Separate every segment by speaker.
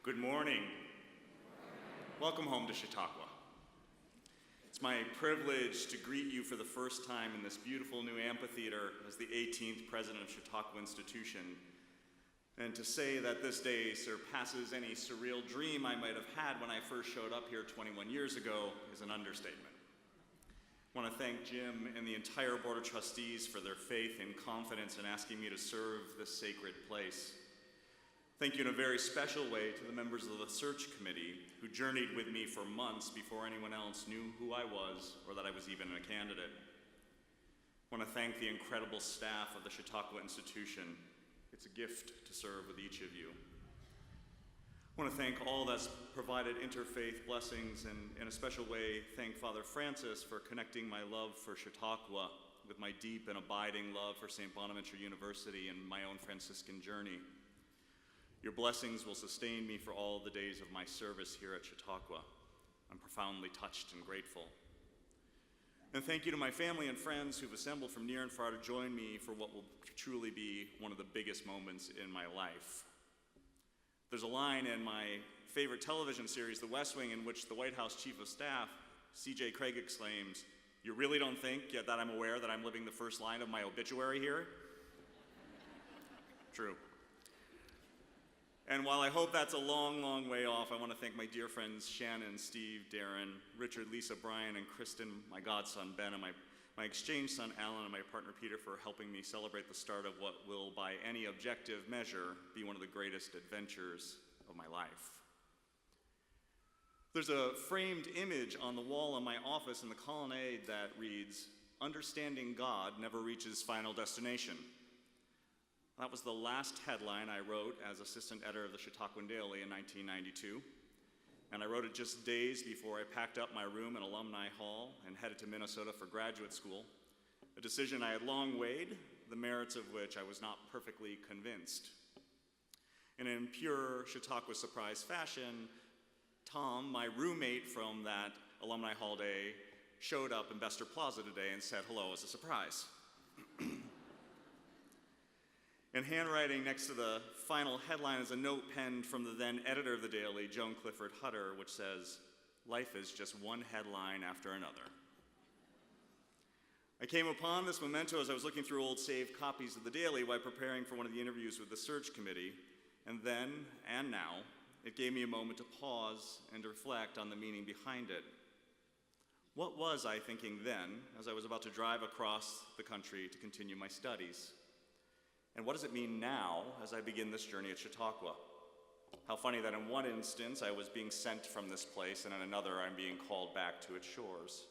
Speaker 1: Good morning. Welcome home to Chautauqua. It's my privilege to greet you for the first time in this beautiful new amphitheater as the 18th president of Chautauqua Institution, and to say that this day surpasses any surreal dream I might have had when I first showed up here 21 years ago is an understatement. I want to thank Jim and the entire Board of Trustees for their faith and confidence in asking me to serve this sacred place. Thank you in a very special way to the members of the search committee who journeyed with me for months before anyone else knew who I was or that I was even a candidate. I want to thank the incredible staff of the Chautauqua Institution. It's a gift to serve with each of you. I want to thank all that's provided interfaith blessings, and in a special way, thank Father Francis for connecting my love for Chautauqua with my deep and abiding love for St. Bonaventure University and my own Franciscan journey. Your blessings will sustain me for all the days of my service here at Chautauqua. I'm profoundly touched and grateful. And thank you to my family and friends who've assembled from near and far to join me for what will truly be one of the biggest moments in my life. There's a line in my favorite television series, The West Wing, in which the White House Chief of Staff, C.J. Craig, exclaims, "You really don't think yet that I'm aware that I'm living the first line of my obituary here?" True. And while I hope that's a long, long way off, I want to thank my dear friends Shannon, Steve, Darren, Richard, Lisa, Brian, and Kristen, my godson Ben, and my exchange son Alan, and my partner Peter for helping me celebrate the start of what will, by any objective measure, be one of the greatest adventures of my life. There's a framed image on the wall in my office in the colonnade that reads, "Understanding God never reaches final destination." That was the last headline I wrote as assistant editor of the Chautauquan Daily in 1992, and I wrote it just days before I packed up my room in Alumni Hall and headed to Minnesota for graduate school, a decision I had long weighed, the merits of which I was not perfectly convinced. And in pure Chautauqua surprise fashion, Tom, my roommate from that Alumni Hall day, showed up in Bester Plaza today and said hello as a surprise. And handwriting next to the final headline is a note penned from the then editor of the Daily, Joan Clifford Hutter, which says, "Life is just one headline after another." I came upon this memento as I was looking through old saved copies of the Daily while preparing for one of the interviews with the search committee, and then, and now, it gave me a moment to pause and to reflect on the meaning behind it. What was I thinking then as I was about to drive across the country to continue my studies? And what does it mean now as I begin this journey at Chautauqua? How funny that in one instance I was being sent from this place, and in another I'm being called back to its shores.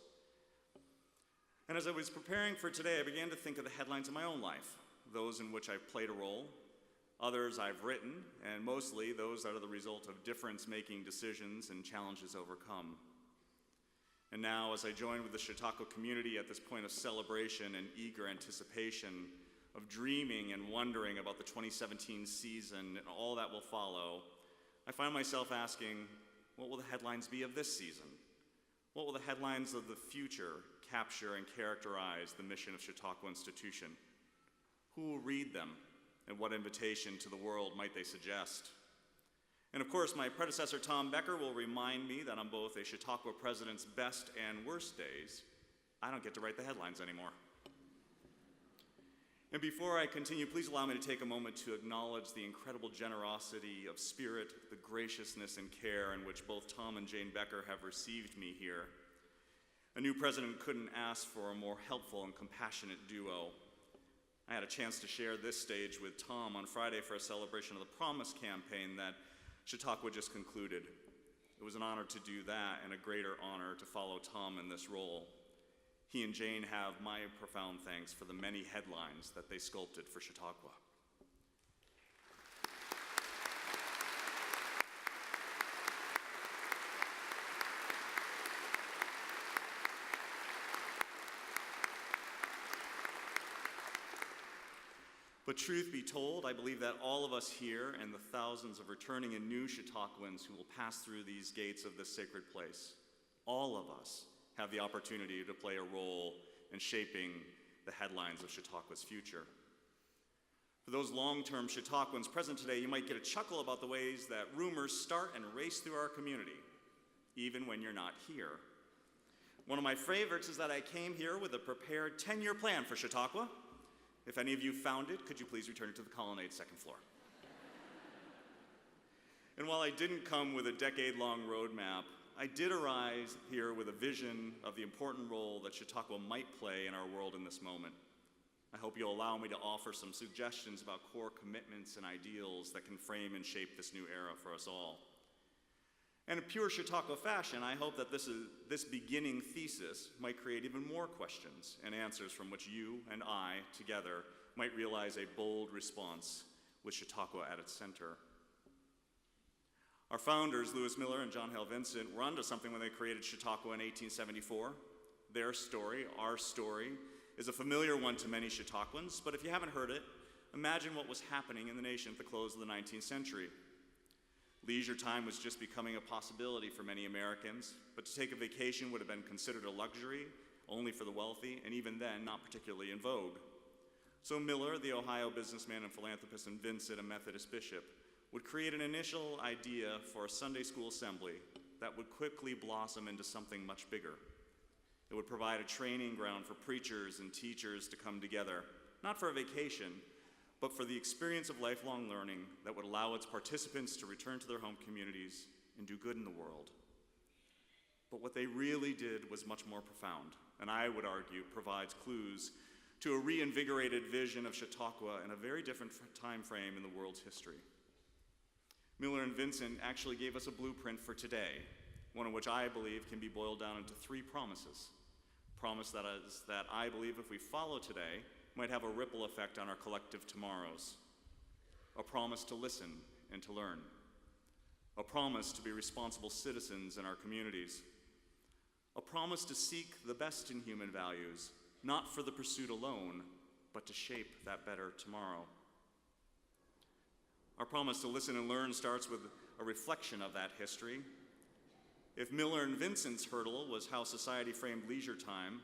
Speaker 1: And as I was preparing for today, I began to think of the headlines of my own life, those in which I've played a role, others I've written, and mostly those that are the result of difference-making decisions and challenges overcome. And now, as I join with the Chautauqua community at this point of celebration and eager anticipation, of dreaming and wondering about the 2017 season and all that will follow, I find myself asking, what will the headlines be of this season? What will the headlines of the future capture and characterize the mission of Chautauqua Institution? Who will read them, and what invitation to the world might they suggest? And of course, my predecessor Tom Becker will remind me that on both a Chautauqua president's best and worst days, I don't get to write the headlines anymore. And before I continue, please allow me to take a moment to acknowledge the incredible generosity of spirit, the graciousness and care in which both Tom and Jane Becker have received me here. A new president couldn't ask for a more helpful and compassionate duo. I had a chance to share this stage with Tom on Friday for a celebration of the Promise campaign that Chautauqua just concluded. It was an honor to do that, and a greater honor to follow Tom in this role. He and Jane have my profound thanks for the many headlines that they sculpted for Chautauqua. But truth be told, I believe that all of us here and the thousands of returning and new Chautauquans who will pass through these gates of this sacred place, all of us have the opportunity to play a role in shaping the headlines of Chautauqua's future. For those long-term Chautauquans present today, you might get a chuckle about the ways that rumors start and race through our community, even when you're not here. One of my favorites is that I came here with a prepared 10-year plan for Chautauqua. If any of you found it, could you please return it to the colonnade second floor? And while I didn't come with a decade-long roadmap, I did arise here with a vision of the important role that Chautauqua might play in our world in this moment. I hope you'll allow me to offer some suggestions about core commitments and ideals that can frame and shape this new era for us all. And in pure Chautauqua fashion, I hope that this beginning thesis might create even more questions and answers from which you and I, together, might realize a bold response with Chautauqua at its center. Our founders, Lewis Miller and John Hale Vincent, were onto something when they created Chautauqua in 1874. Their story, our story, is a familiar one to many Chautauquans, but if you haven't heard it, imagine what was happening in the nation at the close of the 19th century. Leisure time was just becoming a possibility for many Americans, but to take a vacation would have been considered a luxury only for the wealthy, and even then, not particularly in vogue. So Miller, the Ohio businessman and philanthropist, and Vincent, a Methodist bishop, would create an initial idea for a Sunday school assembly that would quickly blossom into something much bigger. It would provide a training ground for preachers and teachers to come together, not for a vacation, but for the experience of lifelong learning that would allow its participants to return to their home communities and do good in the world. But what they really did was much more profound, and I would argue provides clues to a reinvigorated vision of Chautauqua in a very different time frame in the world's history. Miller and Vincent actually gave us a blueprint for today, one of which I believe can be boiled down into three promises. Promise that I believe if we follow today, might have a ripple effect on our collective tomorrows. A promise to listen and to learn. A promise to be responsible citizens in our communities. A promise to seek the best in human values, not for the pursuit alone, but to shape that better tomorrow. Our promise to listen and learn starts with a reflection of that history. If Miller and Vincent's hurdle was how society framed leisure time,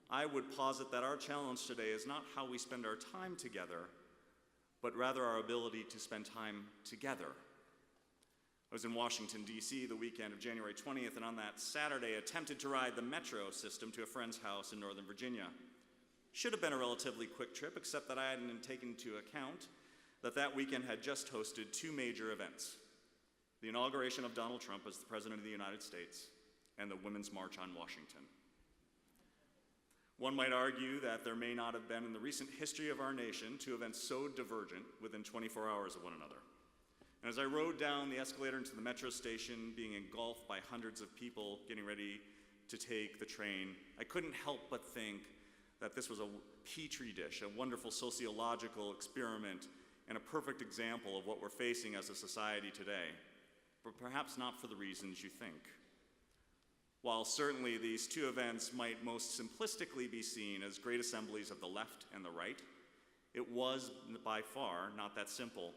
Speaker 1: I would posit that our challenge today is not how we spend our time together, but rather our ability to spend time together. I was in Washington, D.C. the weekend of January 20th, and on that Saturday attempted to ride the metro system to a friend's house in Northern Virginia. Should have been a relatively quick trip, except that I hadn't taken into account that weekend had just hosted two major events: the inauguration of Donald Trump as the President of the United States and the Women's March on Washington. One might argue that there may not have been in the recent history of our nation two events so divergent within 24 hours of one another. And as I rode down the escalator into the metro station, being engulfed by hundreds of people getting ready to take the train, I couldn't help but think that this was a petri dish, a wonderful sociological experiment, and a perfect example of what we're facing as a society today, but perhaps not for the reasons you think. While certainly these two events might most simplistically be seen as great assemblies of the left and the right, it was by far not that simple.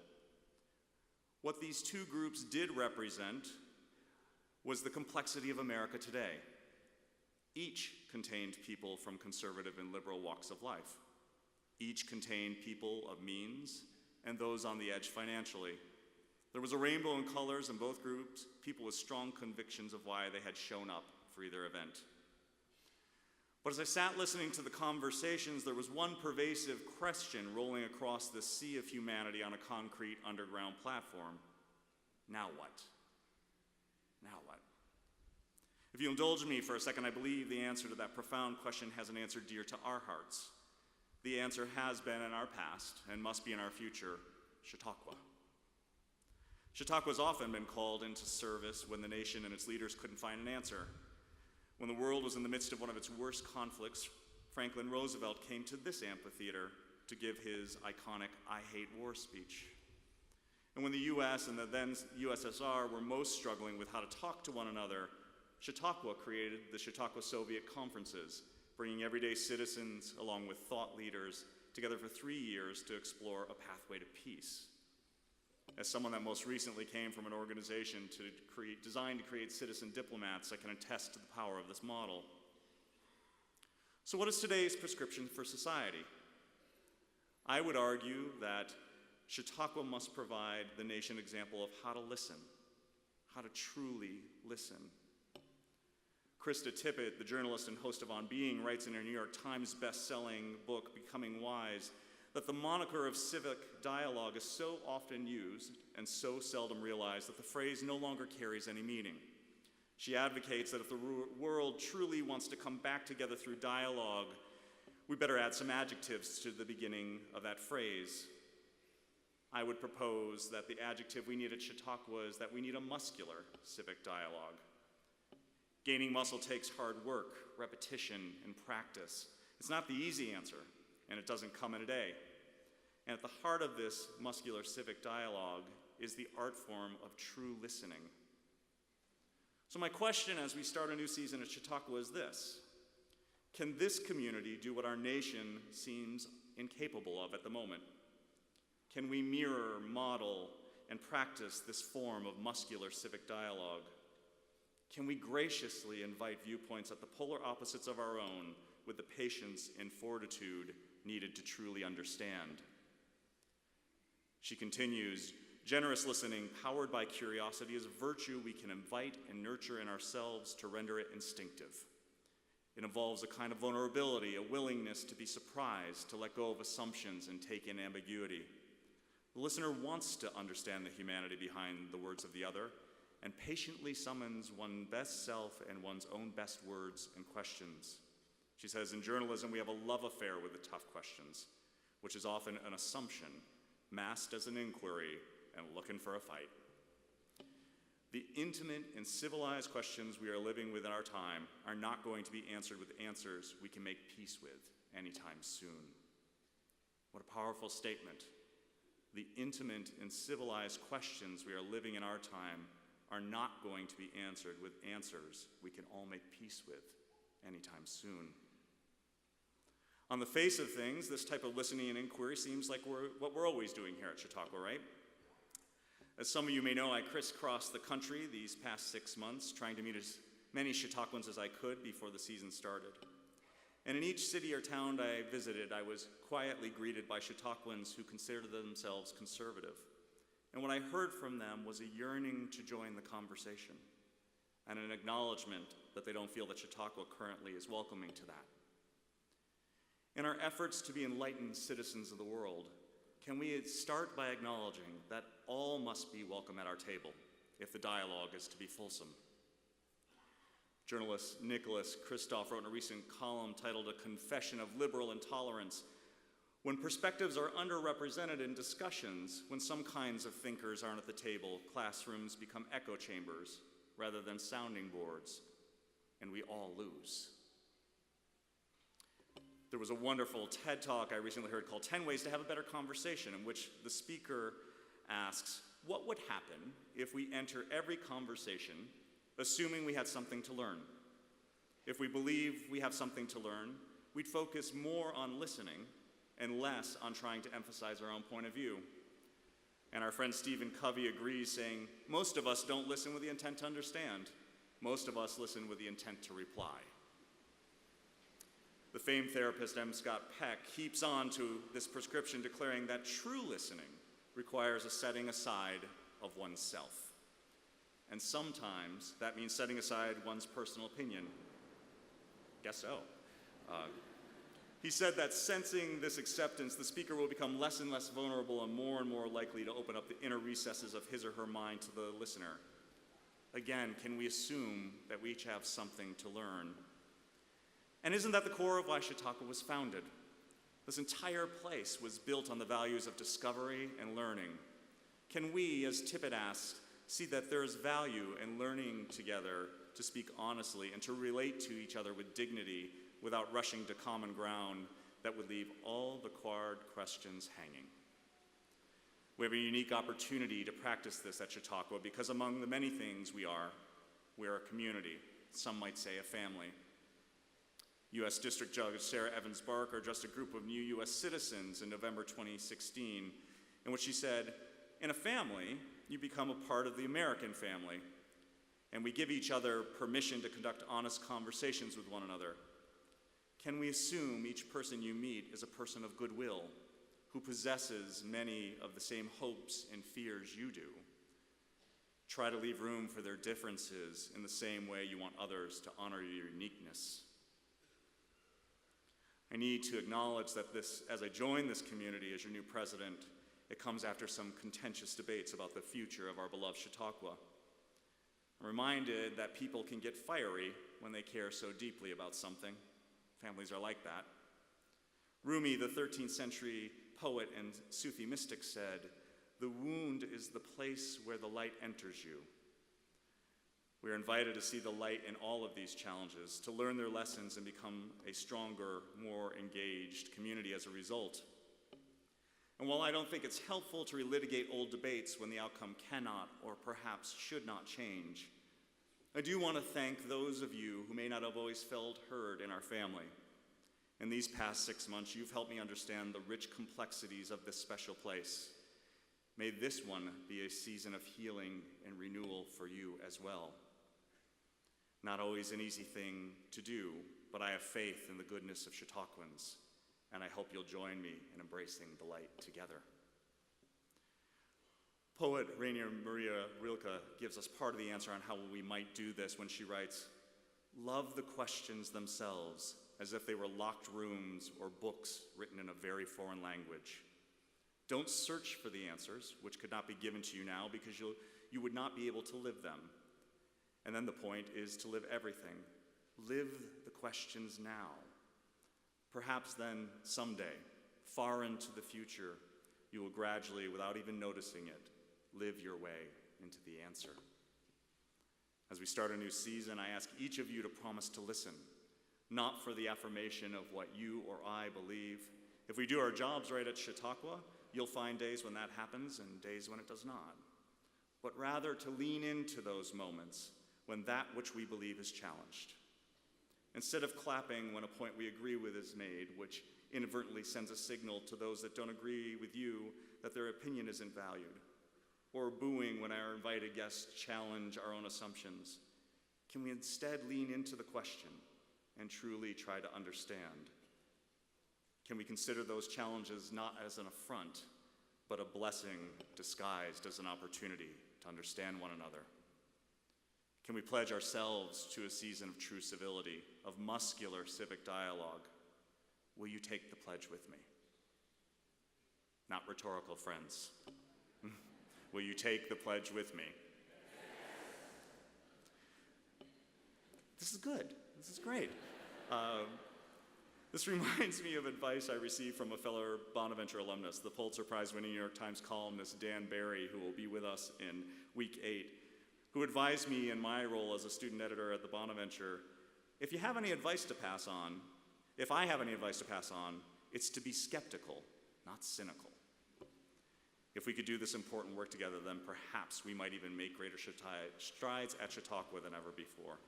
Speaker 1: What these two groups did represent was the complexity of America today. Each contained people from conservative and liberal walks of life. Each contained people of means and those on the edge financially. There was a rainbow in colors in both groups, people with strong convictions of why they had shown up for either event. But as I sat listening to the conversations, there was one pervasive question rolling across the sea of humanity on a concrete underground platform. Now what? Now what? If you indulge me for a second, I believe the answer to that profound question has an answer dear to our hearts. The answer has been in our past and must be in our future: Chautauqua. Chautauqua has often been called into service when the nation and its leaders couldn't find an answer. When the world was in the midst of one of its worst conflicts, Franklin Roosevelt came to this amphitheater to give his iconic "I hate war" speech. And when the US and the then USSR were most struggling with how to talk to one another, Chautauqua created the Chautauqua Soviet Conferences, bringing everyday citizens along with thought leaders together for 3 years to explore a pathway to peace. As someone that most recently came from an organization designed to create citizen diplomats, I can attest to the power of this model. So what is today's prescription for society? I would argue that Chautauqua must provide the nation example of how to listen, how to truly listen. Krista Tippett, the journalist and host of On Being, writes in her New York Times best-selling book, Becoming Wise, that the moniker of civic dialogue is so often used and so seldom realized that the phrase no longer carries any meaning. She advocates that if the world truly wants to come back together through dialogue, we better add some adjectives to the beginning of that phrase. I would propose that the adjective we need at Chautauqua is that we need a muscular civic dialogue. Gaining muscle takes hard work, repetition, and practice. It's not the easy answer, and it doesn't come in a day. And at the heart of this muscular civic dialogue is the art form of true listening. So my question as we start a new season at Chautauqua is this: can this community do what our nation seems incapable of at the moment? Can we mirror, model, and practice this form of muscular civic dialogue? Can we graciously invite viewpoints at the polar opposites of our own with the patience and fortitude needed to truly understand? She continues, generous listening powered by curiosity is a virtue we can invite and nurture in ourselves to render it instinctive. It involves a kind of vulnerability, a willingness to be surprised, to let go of assumptions and take in ambiguity. The listener wants to understand the humanity behind the words of the other and patiently summons one's best self and one's own best words and questions. She says, in journalism, we have a love affair with the tough questions, which is often an assumption, masked as an inquiry and looking for a fight. The intimate and civilized questions we are living with in our time are not going to be answered with answers we can make peace with anytime soon. What a powerful statement. The intimate and civilized questions we are living in our time are not going to be answered with answers we can all make peace with anytime soon. On the face of things, this type of listening and inquiry seems like what we're always doing here at Chautauqua, right? As some of you may know, I crisscrossed the country these past 6 months, trying to meet as many Chautauquans as I could before the season started. And in each city or town I visited, I was quietly greeted by Chautauquans who considered themselves conservative. And what I heard from them was a yearning to join the conversation and an acknowledgement that they don't feel that Chautauqua currently is welcoming to that. In our efforts to be enlightened citizens of the world, can we start by acknowledging that all must be welcome at our table if the dialogue is to be fulsome? Journalist Nicholas Kristof wrote in a recent column titled A Confession of Liberal Intolerance, when perspectives are underrepresented in discussions, when some kinds of thinkers aren't at the table, classrooms become echo chambers rather than sounding boards, and we all lose. There was a wonderful TED Talk I recently heard called 10 Ways to Have a Better Conversation, in which the speaker asks, what would happen if we enter every conversation assuming we had something to learn? If we believe we have something to learn, we'd focus more on listening and less on trying to emphasize our own point of view. And our friend Stephen Covey agrees, saying, most of us don't listen with the intent to understand. Most of us listen with the intent to reply. The famed therapist M. Scott Peck keeps on to this prescription, declaring that true listening requires a setting aside of oneself. And sometimes that means setting aside one's personal opinion. Guess so. He said that sensing this acceptance, the speaker will become less and less vulnerable and more likely to open up the inner recesses of his or her mind to the listener. Again, can we assume that we each have something to learn? And isn't that the core of why Chautauqua was founded? This entire place was built on the values of discovery and learning. Can we, as Tippett asked, see that there is value in learning together to speak honestly and to relate to each other with dignity without rushing to common ground that would leave all the hard questions hanging? We have a unique opportunity to practice this at Chautauqua because among the many things we are a community, some might say a family. U.S. District Judge Sarah Evans Barker addressed a group of new U.S. citizens in November 2016, in which she said, in a family, you become a part of the American family, and we give each other permission to conduct honest conversations with one another. Can we assume each person you meet is a person of goodwill, who possesses many of the same hopes and fears you do. Try to leave room for their differences in the same way you want others to honor your uniqueness. I need to acknowledge that as I join this community as your new president, it comes after some contentious debates about the future of our beloved Chautauqua. I'm reminded that people can get fiery when they care so deeply about something. Families are like that. Rumi, the 13th century poet and Sufi mystic, said, "The wound is the place where the light enters you." We are invited to see the light in all of these challenges, to learn their lessons and become a stronger, more engaged community as a result. And while I don't think it's helpful to relitigate old debates when the outcome cannot or perhaps should not change, I do want to thank those of you who may not have always felt heard in our family. In these past 6 months, you've helped me understand the rich complexities of this special place. May this one be a season of healing and renewal for you as well. Not always an easy thing to do, but I have faith in the goodness of Chautauquans, and I hope you'll join me in embracing the light together. Poet Rainer Maria Rilke gives us part of the answer on how we might do this when she writes, "Love the questions themselves as if they were locked rooms or books written in a very foreign language. Don't search for the answers, which could not be given to you now because you would not be able to live them. And then the point is to live everything. Live the questions now. Perhaps then, someday, far into the future, you will gradually, without even noticing it, live your way into the answer." As we start a new season, I ask each of you to promise to listen, not for the affirmation of what you or I believe. If we do our jobs right at Chautauqua, you'll find days when that happens and days when it does not. But rather to lean into those moments when that which we believe is challenged. Instead of clapping when a point we agree with is made, which inadvertently sends a signal to those that don't agree with you that their opinion isn't valued, or booing when our invited guests challenge our own assumptions, can we instead lean into the question and truly try to understand? Can we consider those challenges not as an affront, but a blessing disguised as an opportunity to understand one another? Can we pledge ourselves to a season of true civility, of muscular civic dialogue? Will you take the pledge with me? Not rhetorical, friends. Will you take the pledge with me? This is good. This is great. This reminds me of advice I received from a fellow Bonaventure alumnus, the Pulitzer Prize-winning New York Times columnist Dan Barry, who will be with us in week 8, who advised me in my role as a student editor at the Bonaventure, if I have any advice to pass on, it's to be skeptical, not cynical. If we could do this important work together, then perhaps we might even make greater strides at Chautauqua than ever before.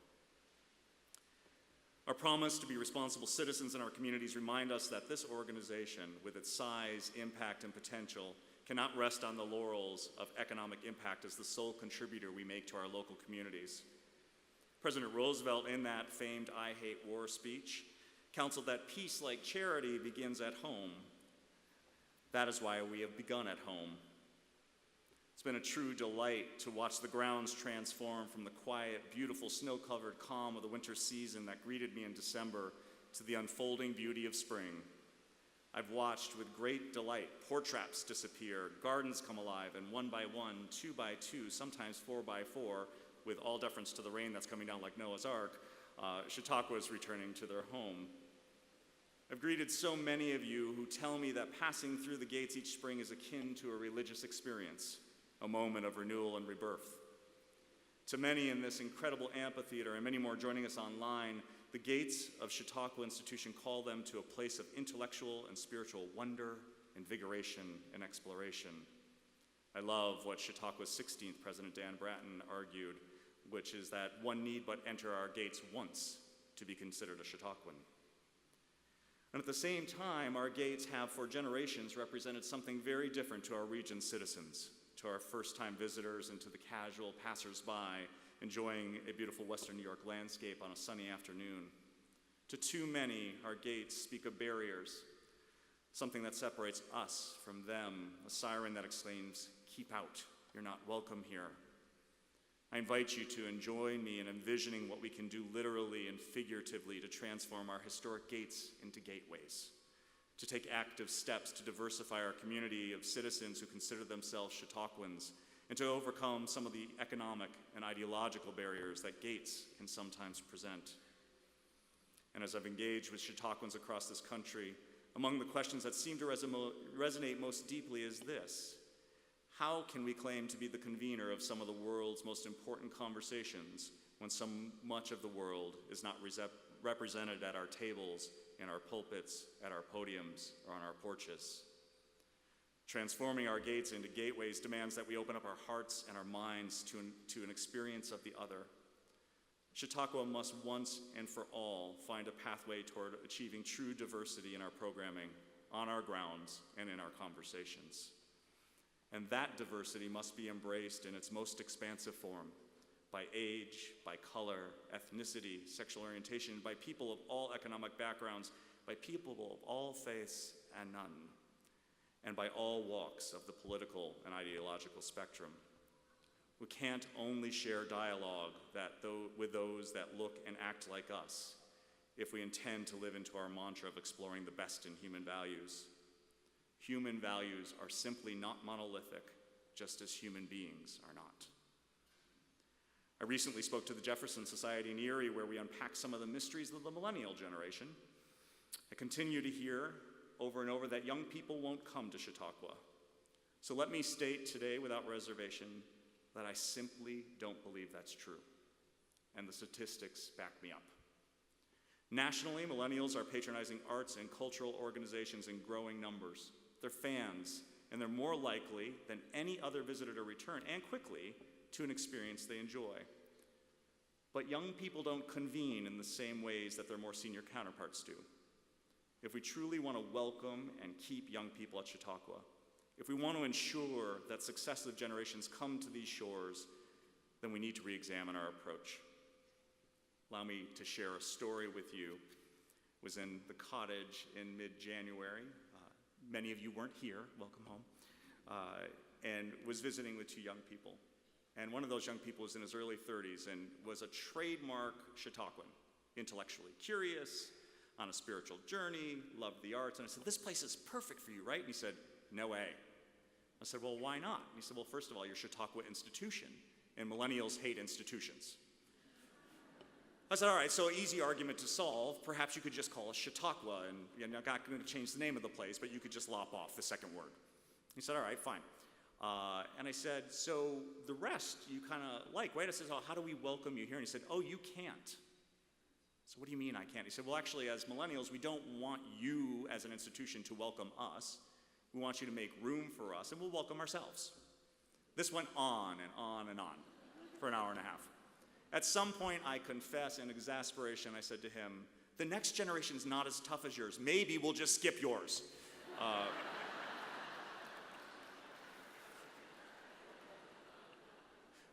Speaker 1: Our promise to be responsible citizens in our communities remind us that this organization, with its size, impact, and potential, cannot rest on the laurels of economic impact as the sole contributor we make to our local communities. President Roosevelt, in that famed "I Hate War" speech, counseled that peace, like charity, begins at home. That is why we have begun at home. It's been a true delight to watch the grounds transform from the quiet, beautiful, snow-covered calm of the winter season that greeted me in December to the unfolding beauty of spring. I've watched with great delight pork traps disappear, gardens come alive, and 1 by 1, 2 by 2, sometimes 4 by 4, with all deference to the rain that's coming down like Noah's Ark, Chautauqua is returning to their home. I've greeted so many of you who tell me that passing through the gates each spring is akin to a religious experience, a moment of renewal and rebirth. To many in this incredible amphitheater and many more joining us online, the gates of Chautauqua Institution call them to a place of intellectual and spiritual wonder, invigoration, and exploration. I love what Chautauqua's 16th President Dan Bratton argued, which is that one need but enter our gates once to be considered a Chautauquan. And at the same time, our gates have for generations represented something very different to our region's citizens, to our first-time visitors, and to the casual passers-by enjoying a beautiful Western New York landscape on a sunny afternoon. To too many, our gates speak of barriers, something that separates us from them, a siren that exclaims, "Keep out, you're not welcome here." I invite you to join me in envisioning what we can do literally and figuratively to transform our historic gates into gateways, to take active steps to diversify our community of citizens who consider themselves Chautauquans, and to overcome some of the economic and ideological barriers that gates can sometimes present. And as I've engaged with Chautauquans across this country, among the questions that seem to resonate most deeply is this: how can we claim to be the convener of some of the world's most important conversations when so much of the world is not represented at our tables, in our pulpits, at our podiums, or on our porches? Transforming our gates into gateways demands that we open up our hearts and our minds to an experience of the other. Chautauqua must once and for all find a pathway toward achieving true diversity in our programming, on our grounds, and in our conversations. And that diversity must be embraced in its most expansive form, by age, by color, ethnicity, sexual orientation, by people of all economic backgrounds, by people of all faiths and none, and by all walks of the political and ideological spectrum. We can't only share dialogue with those that look and act like us if we intend to live into our mantra of exploring the best in human values. Human values are simply not monolithic, just as human beings are not. I recently spoke to the Jefferson Society in Erie, where we unpacked some of the mysteries of the millennial generation. I continue to hear over and over that young people won't come to Chautauqua. So let me state today without reservation that I simply don't believe that's true, and the statistics back me up. Nationally, millennials are patronizing arts and cultural organizations in growing numbers. They're fans, and they're more likely than any other visitor to return, and quickly, to an experience they enjoy. But young people don't convene in the same ways that their more senior counterparts do. If we truly want to welcome and keep young people at Chautauqua, if we want to ensure that successive generations come to these shores, then we need to re-examine our approach. Allow me to share a story with you. I was in the cottage in mid-January. Many of you weren't here, welcome home, and was visiting with two young people. And one of those young people was in his early 30s and was a trademark Chautauquan, intellectually curious, on a spiritual journey, loved the arts. And I said, "This place is perfect for you, right?" And he said, "No way." I said, "Well, why not?" And he said, "Well, first of all, you're Chautauqua institution, and millennials hate institutions." I said, "All right, so easy argument to solve. Perhaps you could just call us Chautauqua, and you're not going to change the name of the place, but you could just lop off the second word." He said, "All right, fine." And I said, "So the rest you kind of like, right?" I said, "Oh, how do we welcome you here?" And he said, "Oh, you can't." So what do you mean I can't? He said, "Well, actually, as millennials, we don't want you as an institution to welcome us. We want you to make room for us, and we'll welcome ourselves." This went on and on and on for an hour and a half. At some point, I confess in exasperation, I said to him, "The next generation's not as tough as yours. Maybe we'll just skip yours."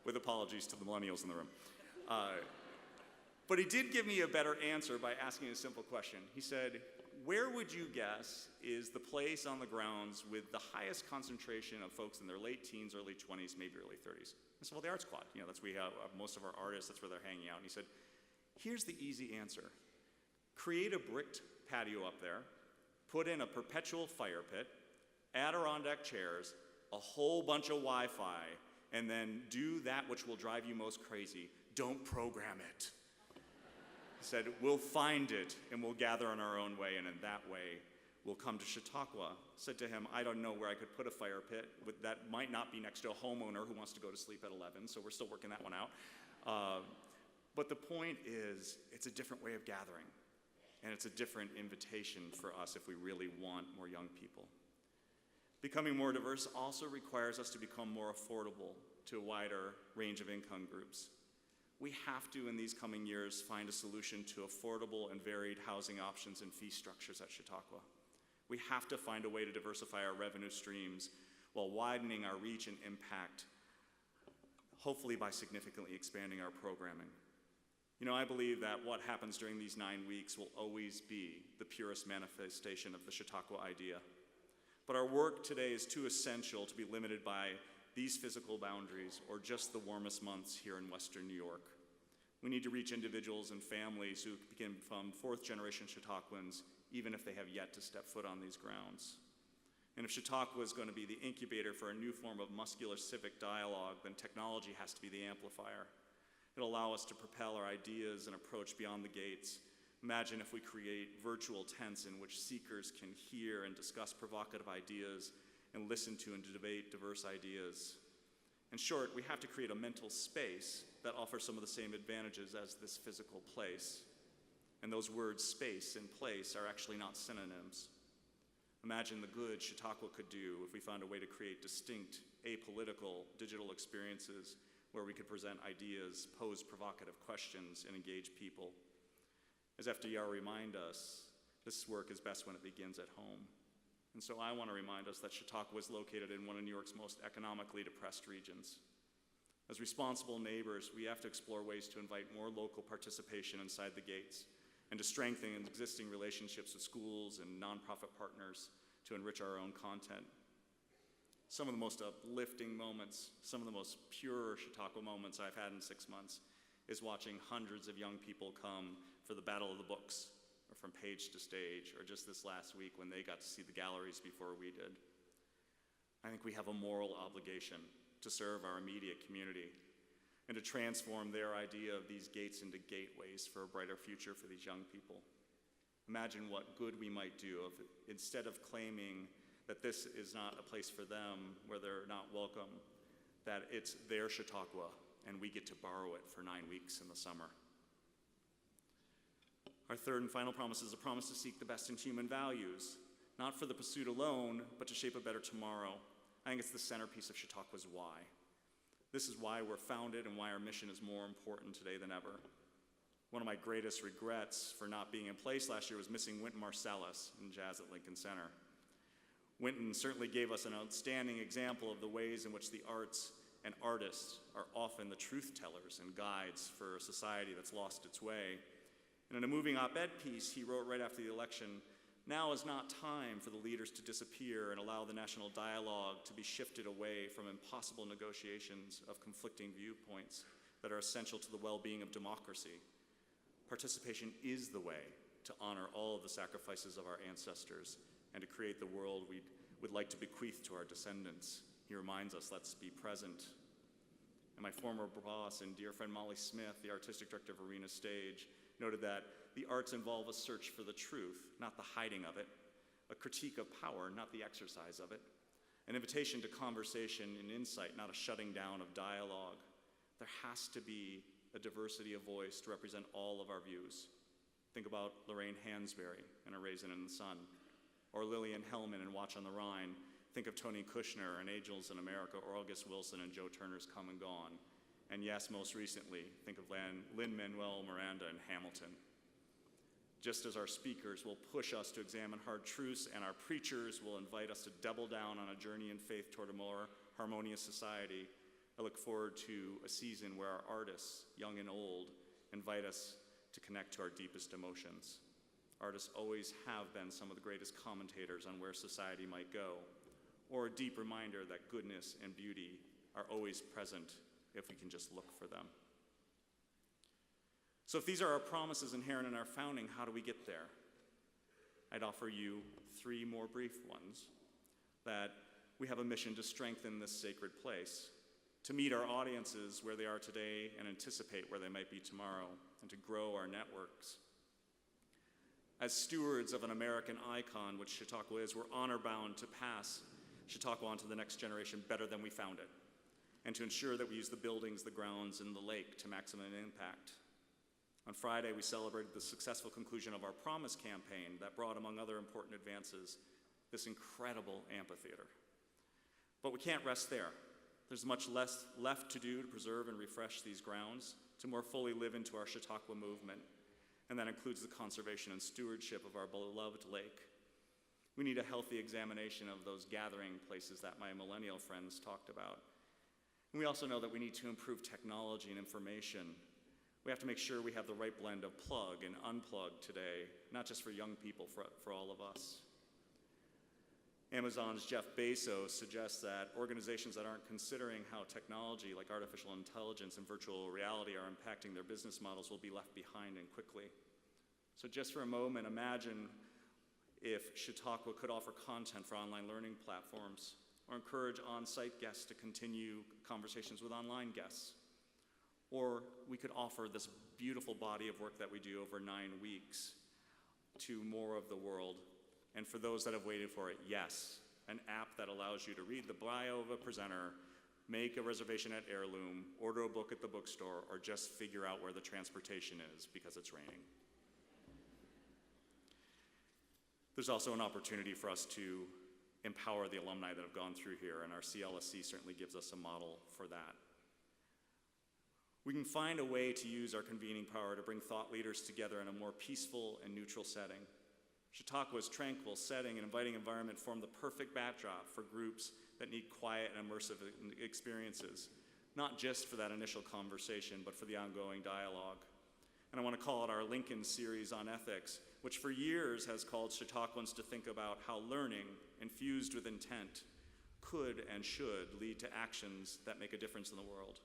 Speaker 1: With apologies to the millennials in the room. But he did give me a better answer by asking a simple question. He said, "Where would you guess is the place on the grounds with the highest concentration of folks in their late teens, early 20s, maybe early 30s? I said, "Well, the Arts Quad. That's where we have most of our artists. That's where they're hanging out." And he said, "Here's the easy answer. Create a bricked patio up there, put in a perpetual fire pit, Adirondack chairs, a whole bunch of Wi-Fi, and then do that which will drive you most crazy. Don't program it." He said, "We'll find it, and we'll gather in our own way, and in that way, we'll come to Chautauqua." I said to him, "I don't know where I could put a fire pit. That might not be next to a homeowner who wants to go to sleep at 11, so we're still working that one out." But the point is, it's a different way of gathering, and it's a different invitation for us if we really want more young people. Becoming more diverse also requires us to become more affordable to a wider range of income groups. We have to, in these coming years, find a solution to affordable and varied housing options and fee structures at Chautauqua. We have to find a way to diversify our revenue streams while widening our reach and impact, hopefully by significantly expanding our programming. I believe that what happens during these 9 weeks will always be the purest manifestation of the Chautauqua idea. But our work today is too essential to be limited by these physical boundaries or just the warmest months here in Western New York. We need to reach individuals and families who can become fourth-generation Chautauquans, even if they have yet to step foot on these grounds. And if Chautauqua is going to be the incubator for a new form of muscular civic dialogue, then technology has to be the amplifier. It'll allow us to propel our ideas and approach beyond the gates. Imagine if we create virtual tents in which seekers can hear and discuss provocative ideas and listen to and debate diverse ideas. In short, we have to create a mental space that offers some of the same advantages as this physical place. And those words, space and place, are actually not synonyms. Imagine the good Chautauqua could do if we found a way to create distinct, apolitical digital experiences where we could present ideas, pose provocative questions, and engage people. As FDR reminded us, this work is best when it begins at home. And so I want to remind us that Chautauqua is located in one of New York's most economically depressed regions. As responsible neighbors, we have to explore ways to invite more local participation inside the gates and to strengthen existing relationships with schools and nonprofit partners to enrich our own content. Some of the most uplifting moments, some of the most pure Chautauqua moments I've had in 6 months is watching hundreds of young people come for the Battle of the Books, or from page to stage, or just this last week when they got to see the galleries before we did. I think we have a moral obligation to serve our immediate community and to transform their idea of these gates into gateways for a brighter future for these young people. Imagine what good we might do if, instead of claiming that this is not a place for them, where they're not welcome, that it's their Chautauqua and we get to borrow it for 9 weeks in the summer. Our third and final promise is a promise to seek the best in human values, not for the pursuit alone, but to shape a better tomorrow. I think it's the centerpiece of Chautauqua's why. This is why we're founded and why our mission is more important today than ever. One of my greatest regrets for not being in place last year was missing Wynton Marsalis in Jazz at Lincoln Center. Wynton certainly gave us an outstanding example of the ways in which the arts and artists are often the truth tellers and guides for a society that's lost its way. And in a moving op-ed piece he wrote right after the election, "Now is not time for the leaders to disappear and allow the national dialogue to be shifted away from impossible negotiations of conflicting viewpoints that are essential to the well-being of democracy. Participation is the way to honor all of the sacrifices of our ancestors and to create the world we would like to bequeath to our descendants." He reminds us, let's be present. And my former boss and dear friend Molly Smith, the artistic director of Arena Stage, noted that the arts involve a search for the truth, not the hiding of it, a critique of power, not the exercise of it, an invitation to conversation and insight, not a shutting down of dialogue. There has to be a diversity of voice to represent all of our views. Think about Lorraine Hansberry in A Raisin in the Sun, or Lillian Hellman in Watch on the Rhine. Think of Tony Kushner in Angels in America, or August Wilson and Joe Turner's Come and Gone. And yes, most recently, think of Lin-Manuel Miranda in Hamilton. Just as our speakers will push us to examine hard truths and our preachers will invite us to double down on a journey in faith toward a more harmonious society, I look forward to a season where our artists, young and old, invite us to connect to our deepest emotions. Artists always have been some of the greatest commentators on where society might go, or a deep reminder that goodness and beauty are always present if we can just look for them. So if these are our promises inherent in our founding, how do we get there? I'd offer you 3 more brief ones. That we have a mission to strengthen this sacred place, to meet our audiences where they are today and anticipate where they might be tomorrow, and to grow our networks. As stewards of an American icon, which Chautauqua is, we're honor-bound to pass Chautauqua on to the next generation better than we found it, and to ensure that we use the buildings, the grounds, and the lake to maximum impact. On Friday, we celebrated the successful conclusion of our Promise campaign that brought, among other important advances, this incredible amphitheater. But we can't rest there. There's much less left to do to preserve and refresh these grounds, to more fully live into our Chautauqua movement, and that includes the conservation and stewardship of our beloved lake. We need a healthy examination of those gathering places that my millennial friends talked about. And we also know that we need to improve technology and information. We have to make sure we have the right blend of plug and unplug today, not just for young people, for all of us. Amazon's Jeff Bezos suggests that organizations that aren't considering how technology like artificial intelligence and virtual reality are impacting their business models will be left behind and quickly. So just for a moment, imagine if Chautauqua could offer content for online learning platforms or encourage on-site guests to continue conversations with online guests. Or we could offer this beautiful body of work that we do over 9 weeks to more of the world. And for those that have waited for it, yes, an app that allows you to read the bio of a presenter, make a reservation at Heirloom, order a book at the bookstore, or just figure out where the transportation is because it's raining. There's also an opportunity for us to empower the alumni that have gone through here, and our CLSC certainly gives us a model for that. We can find a way to use our convening power to bring thought leaders together in a more peaceful and neutral setting. Chautauqua's tranquil setting and inviting environment form the perfect backdrop for groups that need quiet and immersive experiences, not just for that initial conversation, but for the ongoing dialogue. And I want to call it our Lincoln series on ethics, which for years has called Chautauquans to think about how learning, infused with intent, could and should lead to actions that make a difference in the world.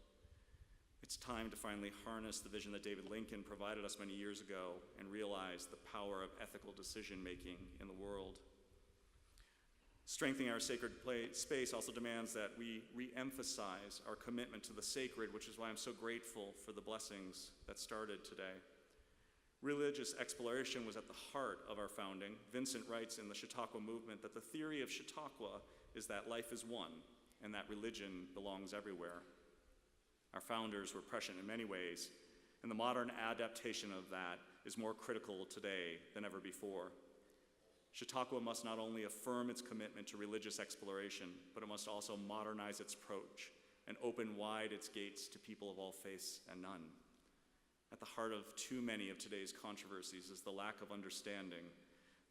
Speaker 1: It's time to finally harness the vision that David Lincoln provided us many years ago and realize the power of ethical decision-making in the world. Strengthening our sacred space also demands that we re-emphasize our commitment to the sacred, which is why I'm so grateful for the blessings that started today. Religious exploration was at the heart of our founding. Vincent writes in the Chautauqua movement that the theory of Chautauqua is that life is one and that religion belongs everywhere. Our founders were prescient in many ways, and the modern adaptation of that is more critical today than ever before. Chautauqua must not only affirm its commitment to religious exploration, but it must also modernize its approach and open wide its gates to people of all faiths and none. At the heart of too many of today's controversies is the lack of understanding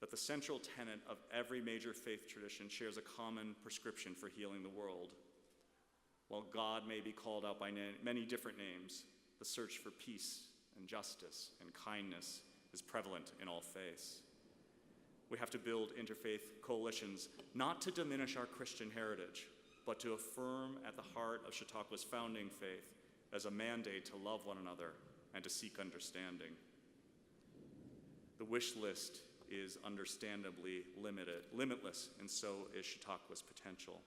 Speaker 1: that the central tenet of every major faith tradition shares a common prescription for healing the world. While God may be called out by many different names, the search for peace and justice and kindness is prevalent in all faiths. We have to build interfaith coalitions not to diminish our Christian heritage, but to affirm at the heart of Chautauqua's founding faith as a mandate to love one another and to seek understanding. The wish list is understandably limitless, and so is Chautauqua's potential.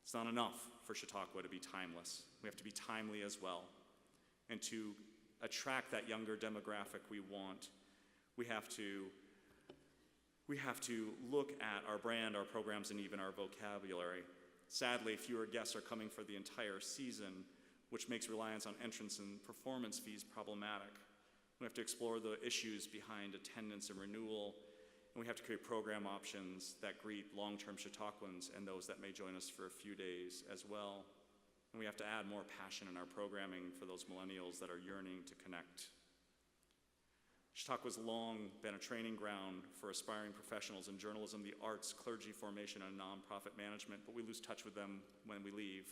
Speaker 1: It's not enough for Chautauqua to be timeless. We have to be timely as well. And to attract that younger demographic we want, we have to look at our brand, our programs, and even our vocabulary. Sadly, fewer guests are coming for the entire season, which makes reliance on entrance and performance fees problematic. We have to explore the issues behind attendance and renewal, and we have to create program options that greet long-term Chautauquans and those that may join us for a few days as well. And we have to add more passion in our programming for those millennials that are yearning to connect. Chautauqua's long been a training ground for aspiring professionals in journalism, the arts, clergy formation, and nonprofit management, but we lose touch with them when we leave.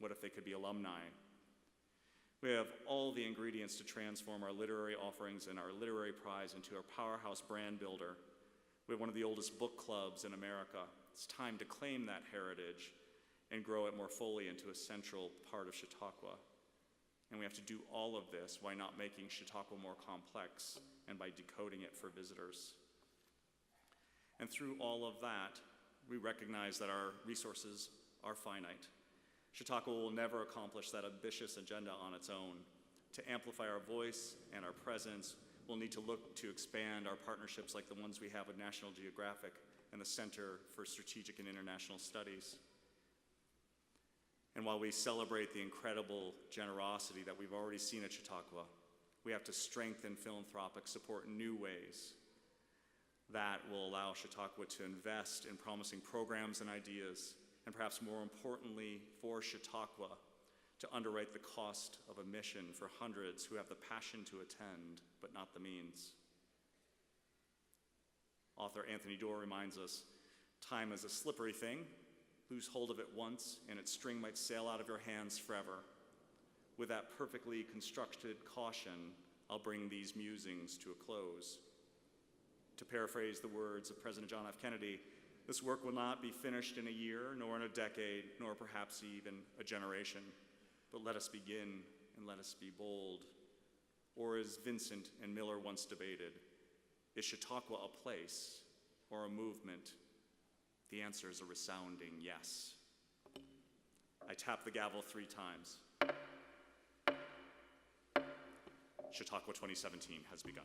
Speaker 1: What if they could be alumni? We have all the ingredients to transform our literary offerings and our literary prize into a powerhouse brand builder. We have one of the oldest book clubs in America. It's time to claim that heritage and grow it more fully into a central part of Chautauqua. And we have to do all of this while not making Chautauqua more complex and by decoding it for visitors. And through all of that, we recognize that our resources are finite. Chautauqua will never accomplish that ambitious agenda on its own. To amplify our voice and our presence, we'll need to look to expand our partnerships like the ones we have with National Geographic and the Center for Strategic and International Studies. And while we celebrate the incredible generosity that we've already seen at Chautauqua, we have to strengthen philanthropic support in new ways that will allow Chautauqua to invest in promising programs and ideas, and perhaps more importantly for Chautauqua, to underwrite the cost of a mission for hundreds who have the passion to attend, but not the means. Author Anthony Doerr reminds us, time is a slippery thing. Lose hold of it once, and its string might sail out of your hands forever. with that perfectly constructed caution, I'll bring these musings to a close. To paraphrase the words of President John F. Kennedy, this work will not be finished in a year, nor in a decade, nor perhaps even a generation. But let us begin and let us be bold. Or as Vincent and Miller once debated, is Chautauqua a place or a movement? The answer is a resounding yes. I tap the gavel 3 times. Chautauqua 2017 has begun.